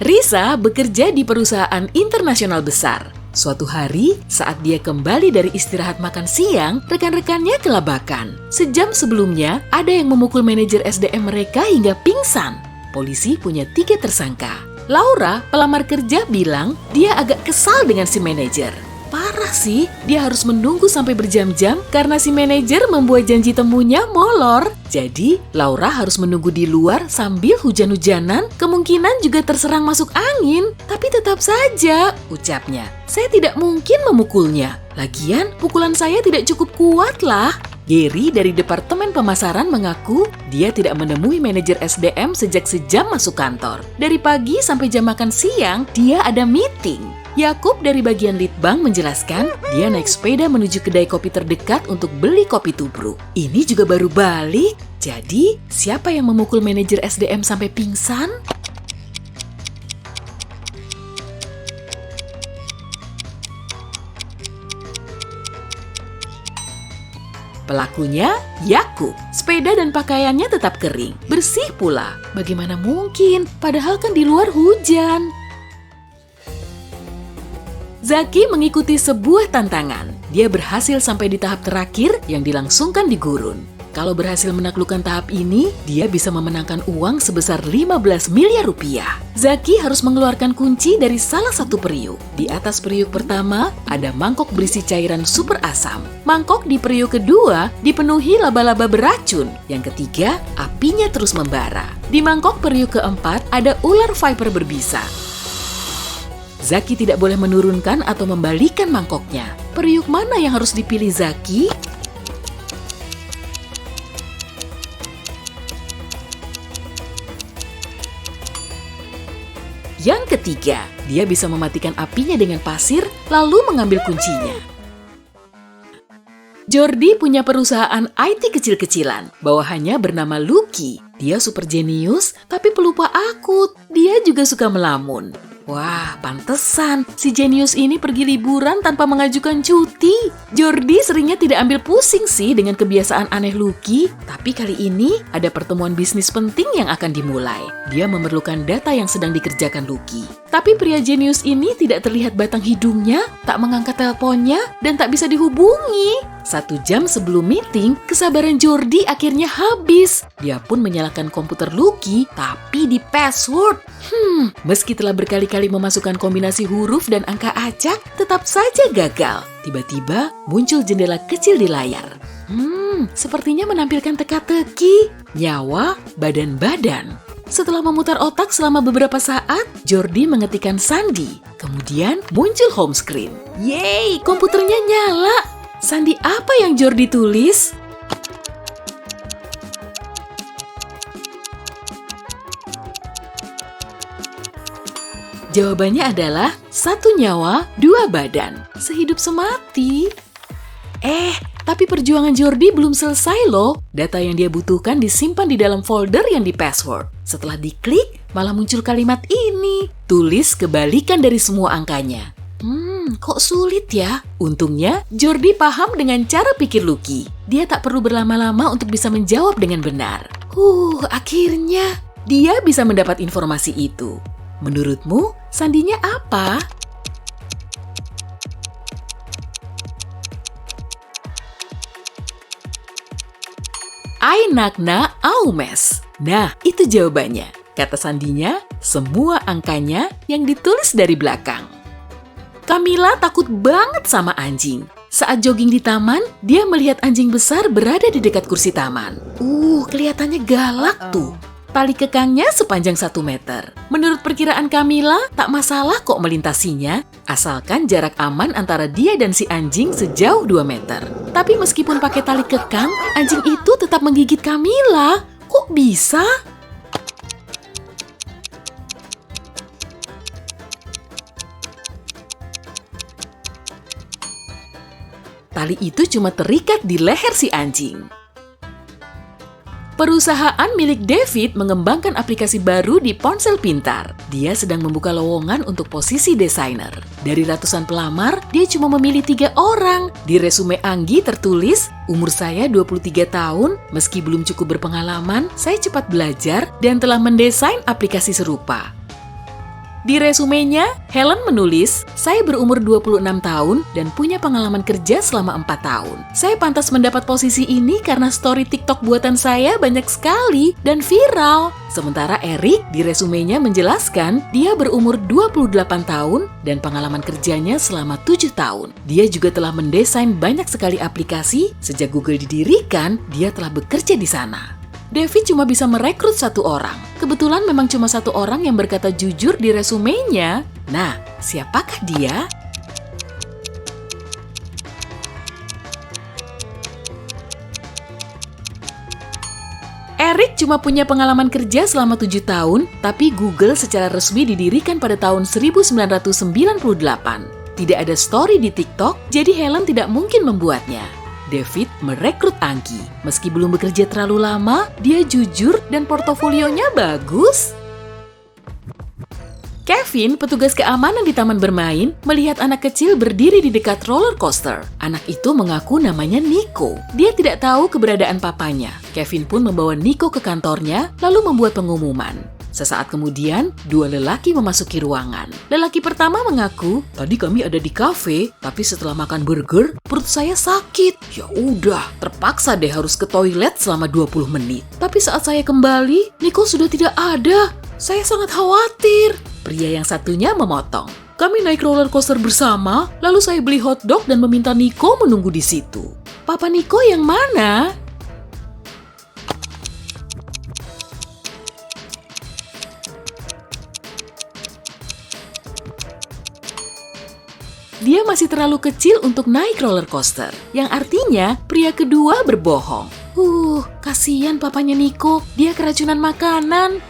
Risa bekerja di perusahaan internasional besar. Suatu hari, saat dia kembali dari istirahat makan siang, rekan-rekannya kelabakan. Sejam sebelumnya, ada yang memukul manajer SDM mereka hingga pingsan. Polisi punya 3 tersangka. Laura, pelamar kerja, bilang dia agak kesal dengan si manajer. Parah sih, dia harus menunggu sampai berjam-jam karena si manajer membuat janji temunya molor. Jadi, Laura harus menunggu di luar sambil hujan-hujanan, kemungkinan juga terserang masuk angin. Tapi tetap saja, ucapnya, saya tidak mungkin memukulnya. Lagian, pukulan saya tidak cukup kuat lah. Gary dari Departemen Pemasaran mengaku dia tidak menemui manajer SDM sejak sejam masuk kantor. Dari pagi sampai jam makan siang, dia ada meeting. Yakub dari bagian Litbang menjelaskan dia naik sepeda menuju kedai kopi terdekat untuk beli kopi tubruk. Ini juga baru balik. Jadi, siapa yang memukul manajer SDM sampai pingsan? Pelakunya, Yakub. Sepeda dan pakaiannya tetap kering, bersih pula. Bagaimana mungkin? Padahal kan di luar hujan. Zaki mengikuti sebuah tantangan. Dia berhasil sampai di tahap terakhir yang dilangsungkan di gurun. Kalau berhasil menaklukkan tahap ini, dia bisa memenangkan uang sebesar 15 miliar rupiah. Zaki harus mengeluarkan kunci dari salah satu periuk. Di atas periuk pertama, ada mangkok berisi cairan super asam. Mangkok di periuk kedua dipenuhi laba-laba beracun. Yang ketiga, apinya terus membara. Di mangkok periuk keempat, ada ular viper berbisa. Zaki tidak boleh menurunkan atau membalikan mangkoknya. Periuk mana yang harus dipilih Zaki? Yang ketiga, dia bisa mematikan apinya dengan pasir, lalu mengambil kuncinya. Jordi punya perusahaan IT kecil-kecilan, bawahannya bernama Lucky. Dia super jenius, tapi pelupa akut. Dia juga suka melamun. Wah, pantesan si jenius ini pergi liburan tanpa mengajukan cuti. Jordi seringnya tidak ambil pusing sih dengan kebiasaan aneh Lucky, tapi kali ini ada pertemuan bisnis penting yang akan dimulai. Dia memerlukan data yang sedang dikerjakan Lucky. Tapi pria jenius ini tidak terlihat batang hidungnya, tak mengangkat teleponnya, dan tak bisa dihubungi. 1 jam sebelum meeting, kesabaran Jordi akhirnya habis. Dia pun menyalakan komputer Lucky, tapi di password. Meski telah berkali-kali memasukkan kombinasi huruf dan angka acak, tetap saja gagal. Tiba-tiba muncul jendela kecil di layar. Sepertinya menampilkan teka-teki, nyawa, badan-badan. Setelah memutar otak selama beberapa saat, Jordi mengetikkan sandi. Kemudian muncul home screen. Yeay, komputernya nyala. Sandi apa yang Jordi tulis? Jawabannya adalah 1 nyawa, 2 badan. Sehidup semati. Tapi perjuangan Jordi belum selesai loh. Data yang dia butuhkan disimpan di dalam folder yang di-password. Setelah diklik, malah muncul kalimat ini. Tulis kebalikan dari semua angkanya. Kok sulit ya? Untungnya, Jordi paham dengan cara pikir Lucky. Dia tak perlu berlama-lama untuk bisa menjawab dengan benar. Akhirnya dia bisa mendapat informasi itu. Menurutmu, sandinya apa? Ainakna Aumes. Nah, itu jawabannya. Kata sandinya, semua angkanya yang ditulis dari belakang. Camilla takut banget sama anjing. Saat jogging di taman, dia melihat anjing besar berada di dekat kursi taman. Kelihatannya galak tuh. Tali kekangnya sepanjang 1 meter. Menurut perkiraan Camilla, tak masalah kok melintasinya, asalkan jarak aman antara dia dan si anjing sejauh 2 meter. Tapi meskipun pakai tali kekang, anjing itu tetap menggigit Camilla. Kok bisa? Tali itu cuma terikat di leher si anjing. Perusahaan milik David mengembangkan aplikasi baru di ponsel pintar. Dia sedang membuka lowongan untuk posisi desainer. Dari ratusan pelamar, dia cuma memilih 3 orang. Di resume Anggi tertulis, umur saya 23 tahun, meski belum cukup berpengalaman, saya cepat belajar dan telah mendesain aplikasi serupa. Di resumenya, Helen menulis, "Saya berumur 26 tahun dan punya pengalaman kerja selama 4 tahun. Saya pantas mendapat posisi ini karena story TikTok buatan saya banyak sekali dan viral." Sementara Eric di resumenya menjelaskan dia berumur 28 tahun dan pengalaman kerjanya selama 7 tahun. Dia juga telah mendesain banyak sekali aplikasi. Sejak Google didirikan, dia telah bekerja di sana. David cuma bisa merekrut 1 orang. Kebetulan memang cuma 1 orang yang berkata jujur di resumenya. Nah, siapakah dia? Eric cuma punya pengalaman kerja selama 7 tahun, tapi Google secara resmi didirikan pada tahun 1998. Tidak ada story di TikTok, jadi Helen tidak mungkin membuatnya. David merekrut Anggi. Meski belum bekerja terlalu lama, dia jujur dan portofolionya bagus. Kevin, petugas keamanan di taman bermain, melihat anak kecil berdiri di dekat roller coaster. Anak itu mengaku namanya Nico. Dia tidak tahu keberadaan papanya. Kevin pun membawa Nico ke kantornya, lalu membuat pengumuman. Sesaat kemudian, 2 lelaki memasuki ruangan. Lelaki pertama mengaku, "Tadi kami ada di kafe, tapi setelah makan burger, perut saya sakit. Ya udah, terpaksa deh harus ke toilet selama 20 menit. Tapi saat saya kembali, Nico sudah tidak ada. Saya sangat khawatir." Pria yang satunya memotong, "Kami naik roller coaster bersama, lalu saya beli hotdog dan meminta Nico menunggu di situ." "Papa Nico yang mana?" Dia masih terlalu kecil untuk naik roller coaster, yang artinya pria kedua berbohong. Kasihan papanya Nico, dia keracunan makanan.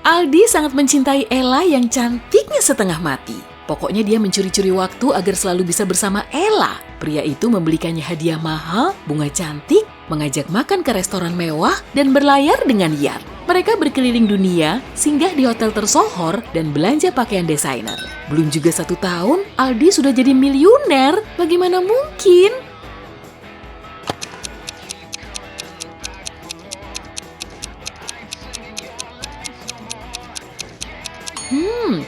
Aldi sangat mencintai Ella yang cantiknya setengah mati. Pokoknya dia mencuri-curi waktu agar selalu bisa bersama Ella. Pria itu membelikannya hadiah mahal, bunga cantik, mengajak makan ke restoran mewah, dan berlayar dengan yacht. Mereka berkeliling dunia, singgah di hotel tersohor, dan belanja pakaian desainer. Belum juga 1 tahun, Aldi sudah jadi miliuner. Bagaimana mungkin?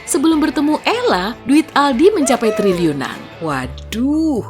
Sebelum bertemu Ella, duit Aldi mencapai triliunan. Waduh.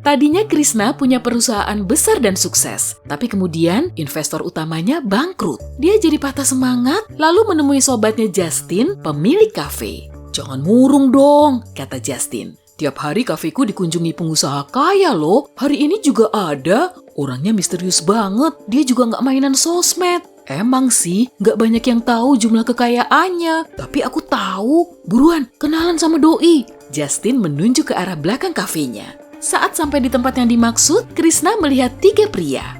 Tadinya Krishna punya perusahaan besar dan sukses, tapi kemudian investor utamanya bangkrut. Dia jadi patah semangat, lalu menemui sobatnya Justin, pemilik kafe. "Jangan murung dong," kata Justin. "Tiap hari kafeku dikunjungi pengusaha kaya loh. Hari ini juga ada. Orangnya misterius banget. Dia juga nggak mainan sosmed." "Emang sih, nggak banyak yang tahu jumlah kekayaannya. Tapi aku tahu. Buruan, kenalan sama Doi." Justin menunjuk ke arah belakang kafenya. Saat sampai di tempat yang dimaksud, Krishna melihat 3 pria.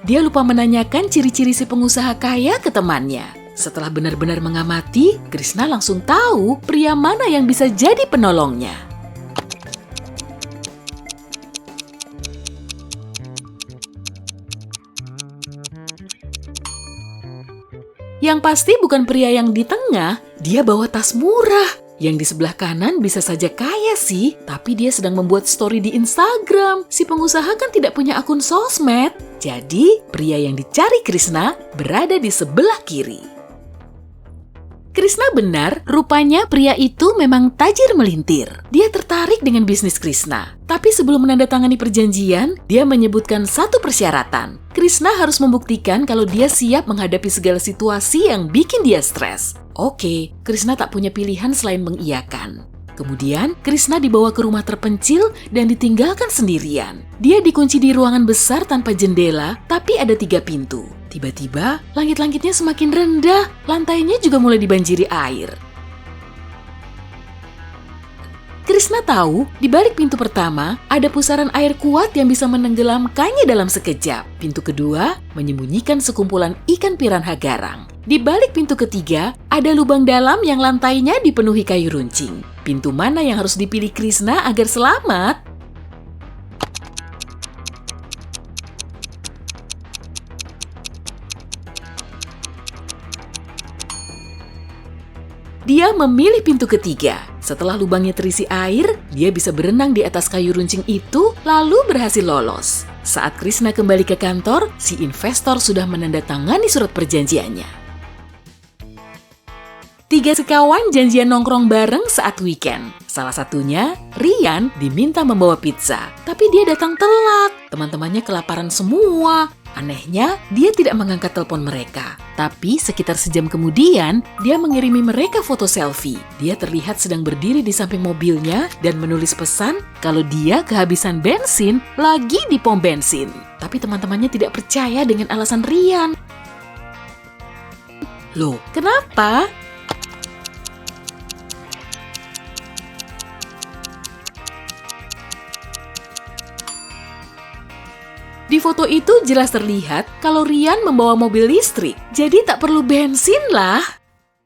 Dia lupa menanyakan ciri-ciri si pengusaha kaya ke temannya. Setelah benar-benar mengamati, Krishna langsung tahu pria mana yang bisa jadi penolongnya. Yang pasti bukan pria yang di tengah, dia bawa tas murah. Yang di sebelah kanan bisa saja kaya sih, tapi dia sedang membuat story di Instagram. Si pengusaha kan tidak punya akun sosmed. Jadi, pria yang dicari Krishna berada di sebelah kiri. Krishna benar, rupanya pria itu memang tajir melintir. Dia tertarik dengan bisnis Krishna. Tapi sebelum menandatangani perjanjian, dia menyebutkan 1 persyaratan. Krishna harus membuktikan kalau dia siap menghadapi segala situasi yang bikin dia stres. Oke, Krishna tak punya pilihan selain mengiyakan. Kemudian, Krishna dibawa ke rumah terpencil dan ditinggalkan sendirian. Dia dikunci di ruangan besar tanpa jendela, tapi ada 3 pintu. Tiba-tiba, langit-langitnya semakin rendah, lantainya juga mulai dibanjiri air. Krishna tahu, di balik pintu pertama, ada pusaran air kuat yang bisa menenggelamkannya dalam sekejap. Pintu kedua, menyembunyikan sekumpulan ikan piranha garang. Di balik pintu ketiga, ada lubang dalam yang lantainya dipenuhi kayu runcing. Pintu mana yang harus dipilih Krishna agar selamat? Dia memilih pintu ketiga. Setelah lubangnya terisi air, dia bisa berenang di atas kayu runcing itu, lalu berhasil lolos. Saat Krishna kembali ke kantor, si investor sudah menandatangani surat perjanjiannya. 3 sekawan janjian nongkrong bareng saat weekend. Salah satunya, Rian diminta membawa pizza. Tapi dia datang telat. Teman-temannya kelaparan semua. Anehnya, dia tidak mengangkat telepon mereka. Tapi sekitar sejam kemudian, dia mengirimi mereka foto selfie. Dia terlihat sedang berdiri di samping mobilnya dan menulis pesan kalau dia kehabisan bensin lagi di pom bensin. Tapi teman-temannya tidak percaya dengan alasan Rian. Loh, kenapa? Di foto itu jelas terlihat kalau Rian membawa mobil listrik, jadi tak perlu bensin lah.